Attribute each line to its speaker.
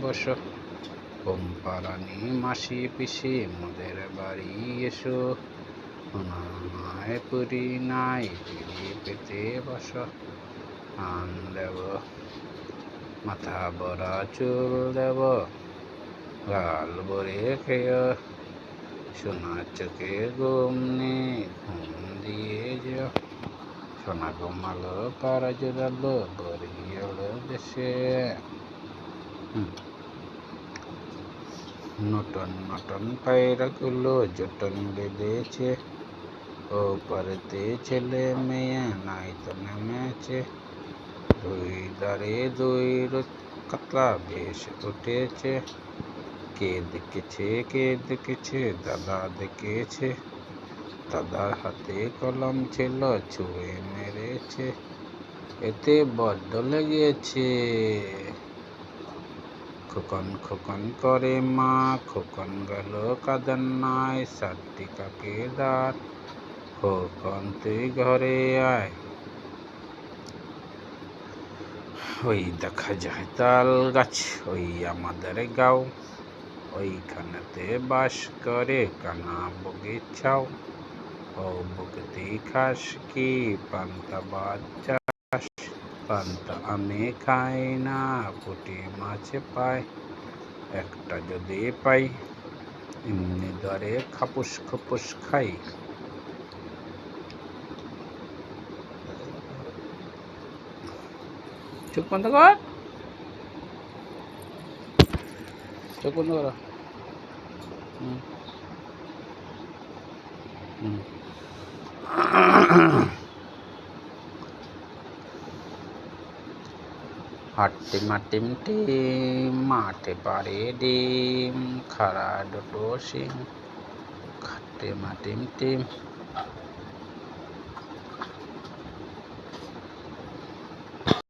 Speaker 1: বসো, কোম্পারানি মাসি পিসি মোদের বাড়ি এসো, সোনায় পুরি নাই পিড়ি পেতে বসো, আন দেব মাথা ভরা চুল দেব, গাল ভরে খেয়ে সোনার চোখে ঘুম নেই, ঘুম দিয়ে যেও। সোনা ঘুমালো পাড়া জোরালো বরি এলো দেশে। নটন নটন পায়রাগুলো জটন বেঁধেছে, ও পারেতে ছেলে মেয়ে নাই তো নেমেছে। দুই ধারে দুই কাতলা বেশ উঠেছে, কে দেখেছে দাদা দেখেছে, দাদার হাতে কলম ছিল ছুঁড়ে মেরেছে, এতে বড্ড লেগেছে। খোকন খোকন করে মা, খোকন গেল কাদান্নায়, 7টি কাকের দাঁত, খোকন তুই ঘরে আয়। ওই দেখা যায় তাল গাছ, ওই আমাদের গাঁও, ওইখানেতে বাস করে কানা বগিচাও। ও বগতি খাস কি পান্তা বাচ্চা, পান্তা আমি খাই না, পুঁটি মাছ পাই, একটা যদি পাই এমনি দরে খাপুস খপুস খাই। চোখ বন্ধ কর, চোখ বন্ধ কর। হাট্টি মাটিম টিম মাঠে পাড়ে ডিম, খাড়া দুটো শিং, খাট্টি মাটিম টিম।